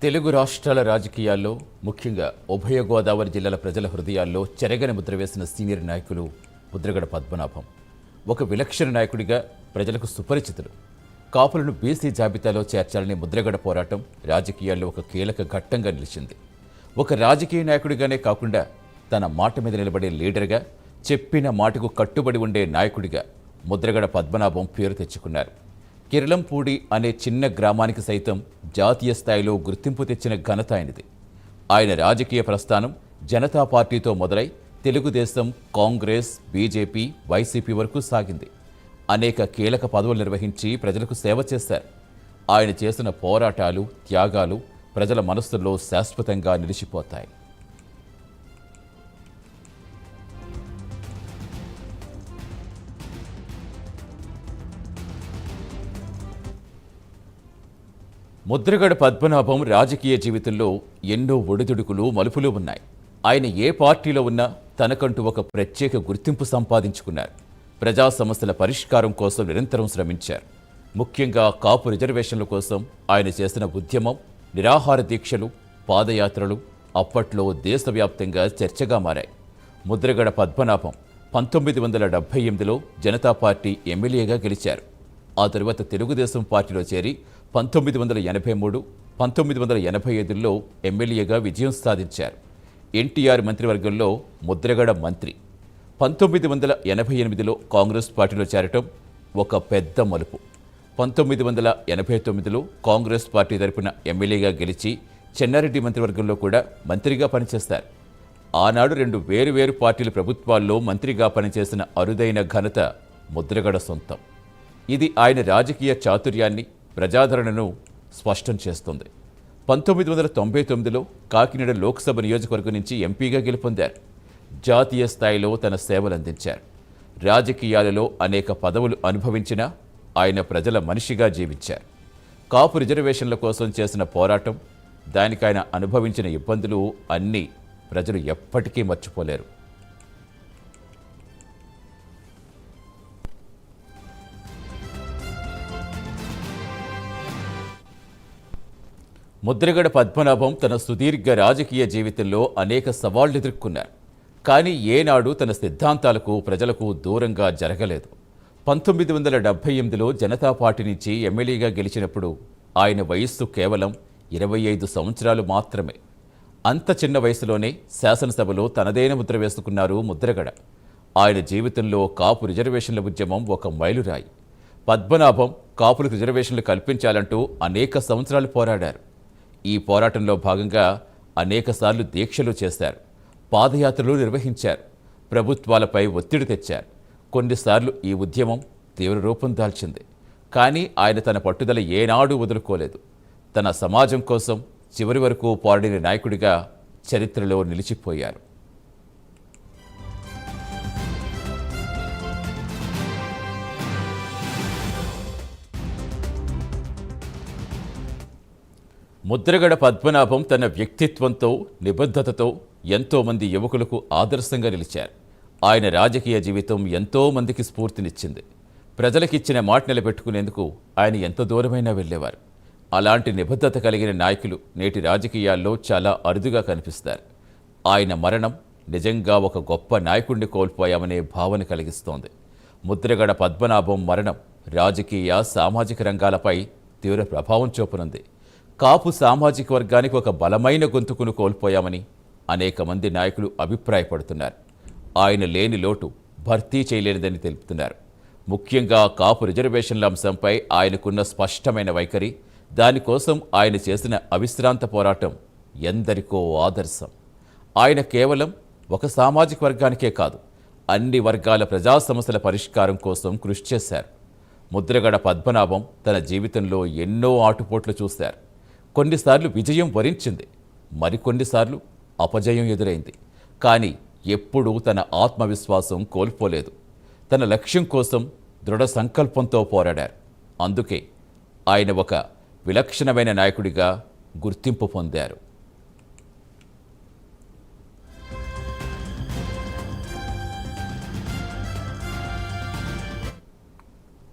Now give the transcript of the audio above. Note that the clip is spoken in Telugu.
తెలుగు రాష్ట్రాల రాజకీయాల్లో ముఖ్యంగా ఉభయ గోదావరి జిల్లాల ప్రజల హృదయాల్లో చెరగని ముద్ర వేసిన సీనియర్ నాయకులు ముద్రగడ పద్మనాభం. ఒక విలక్షణ నాయకుడిగా ప్రజలకు సుపరిచితులు. కాపులను బీసీ జాబితాలో చేర్చాలని ముద్రగడ పోరాటం రాజకీయాల్లో ఒక కీలక ఘట్టంగా నిలిచింది. ఒక రాజకీయ నాయకుడిగానే కాకుండా తన మాట మీద నిలబడే లీడర్గా, చెప్పిన మాటకు కట్టుబడి ఉండే నాయకుడిగా ముద్రగడ పద్మనాభం పేరు తెచ్చుకున్నారు. కిరళంపూడి అనే చిన్న గ్రామానికి సైతం జాతీయ స్థాయిలో గుర్తింపు తెచ్చిన ఘనత ఆయనది. ఆయన రాజకీయ ప్రస్థానం జనతా పార్టీతో మొదలై తెలుగుదేశం, కాంగ్రెస్, బీజేపీ, వైసీపీ వరకు సాగింది. అనేక కీలక పదవులు నిర్వహించి ప్రజలకు సేవ చేశారు. ఆయన చేసిన పోరాటాలు, త్యాగాలు ప్రజల మనస్సుల్లో శాశ్వతంగా నిలిచిపోతాయి. ముద్రగడ పద్మనాభం రాజకీయ జీవితంలో ఎన్నో ఒడిదుడుకులు, మలుపులు ఉన్నాయి. ఆయన ఏ పార్టీలో ఉన్నా తనకంటూ ఒక ప్రత్యేక గుర్తింపు సంపాదించుకున్నారు. ప్రజా సమస్యల పరిష్కారం కోసం నిరంతరం శ్రమించారు. ముఖ్యంగా కాపు రిజర్వేషన్ల కోసం ఆయన చేసిన ఉద్యమం, నిరాహార దీక్షలు, పాదయాత్రలు అప్పట్లో దేశవ్యాప్తంగా చర్చగా మారాయి. ముద్రగడ పద్మనాభం 1978లో జనతా పార్టీ ఎమ్మెల్యేగా గెలిచారు. ఆ తరువాత తెలుగుదేశం పార్టీలో చేరి 1983, 1985లో ఎమ్మెల్యేగా విజయం సాధించారు. ఎన్టీఆర్ మంత్రివర్గంలో ముద్రగడ మంత్రి. 1988లో కాంగ్రెస్ పార్టీలో చేరటం ఒక పెద్ద మలుపు. 1989లో కాంగ్రెస్ పార్టీ తరపున ఎమ్మెల్యేగా గెలిచి చెన్నారెడ్డి మంత్రివర్గంలో కూడా మంత్రిగా పనిచేస్తారు. ఆనాడు 2 వేరువేరు పార్టీల ప్రభుత్వాల్లో మంత్రిగా పనిచేసిన అరుదైన ఘనత ముద్రగడ సొంతం. ఇది ఆయన రాజకీయ చాతుర్యాన్ని, ప్రజాదరణను స్పష్టం చేస్తుంది. 1999లో కాకినాడ లోక్సభ నియోజకవర్గం నుంచి ఎంపీగా గెలుపొందారు. జాతీయ స్థాయిలో తన సేవలందించారు. రాజకీయాలలో అనేక పదవులు అనుభవించినా ఆయన ప్రజల మనిషిగా జీవించారు. కాపు రిజర్వేషన్ల కోసం చేసిన పోరాటం, దానికైన అనుభవించిన ఇబ్బందులు అన్నీ ప్రజలు ఎప్పటికీ మర్చిపోలేరు. ముద్రగడ పద్మనాభం తన సుదీర్ఘ రాజకీయ జీవితంలో అనేక సవాళ్లు ఎదుర్కొన్నారు. కానీ ఏనాడు తన సిద్ధాంతాలకు, ప్రజలకు దూరంగా జరగలేదు. 1978లో జనతా పార్టీ నుంచి ఎమ్మెల్యేగా గెలిచినప్పుడు ఆయన వయస్సు కేవలం 25 సంవత్సరాలు మాత్రమే. అంత చిన్న వయసులోనే శాసనసభలో తనదైన ముద్ర వేసుకున్నారు ముద్రగడ. ఆయన జీవితంలో కాపు రిజర్వేషన్ల ఉద్యమం ఒక మైలురాయి. పద్మనాభం కాపులకు రిజర్వేషన్లు కల్పించాలంటూ అనేక సంవత్సరాలు పోరాడారు. ఈ పోరాటంలో భాగంగా అనేకసార్లు దీక్షలు చేశారు, పాదయాత్రలు నిర్వహించారు, ప్రభుత్వాలపై ఒత్తిడి తెచ్చారు. కొన్నిసార్లు ఈ ఉద్యమం తీవ్ర రూపం దాల్చింది. కానీ ఆయన తన పట్టుదల ఏనాడూ వదులుకోలేదు. తన సమాజం కోసం చివరి వరకు పోరాడిన నాయకుడిగా చరిత్రలో నిలిచిపోయారు. ముద్రగడ పద్మనాభం తన వ్యక్తిత్వంతో, నిబద్ధతతో ఎంతోమంది యువకులకు ఆదర్శంగా నిలిచారు. ఆయన రాజకీయ జీవితం ఎంతో మందికి స్ఫూర్తినిచ్చింది. ప్రజలకిచ్చిన మాట నిలబెట్టుకునేందుకు ఆయన ఎంత దూరమైనా వెళ్ళేవారు. అలాంటి నిబద్ధత కలిగిన నాయకులు నేటి రాజకీయాల్లో చాలా అరుదుగా కనిపిస్తారు. ఆయన మరణం నిజంగా ఒక గొప్ప నాయకుడిని కోల్పోయామనే భావన కలిగిస్తోంది. ముద్రగడ పద్మనాభం మరణం రాజకీయ, సామాజిక రంగాలపై తీవ్ర ప్రభావం చూపనుంది. కాపు సామాజిక వర్గానికి ఒక బలమైన గొంతుకును కోల్పోయామని అనేక మంది నాయకులు అభిప్రాయపడుతున్నారు. ఆయన లేని లోటు భర్తీ చేయలేనిదని తెలుపుతున్నారు. ముఖ్యంగా కాపు రిజర్వేషన్ల అంశంపై ఆయనకున్న స్పష్టమైన వైఖరి, దానికోసం ఆయన చేసిన అవిశ్రాంత పోరాటం ఎందరికో ఆదర్శం. ఆయన కేవలం ఒక సామాజిక వర్గానికే కాదు, అన్ని వర్గాల ప్రజా సమస్యల పరిష్కారం కోసం కృషి చేశారు. ముద్రగడ పద్మనాభం తన జీవితంలో ఎన్నో ఆటుపోట్లు చూశారు. కొన్నిసార్లు విజయం వరించింది, మరికొన్నిసార్లు అపజయం ఎదురైంది. కానీ ఎప్పుడూ తన ఆత్మవిశ్వాసం కోల్పోలేదు. తన లక్ష్యం కోసం దృఢ సంకల్పంతో పోరాడారు. అందుకే ఆయన ఒక విలక్షణమైన నాయకుడిగా గుర్తింపు పొందారు.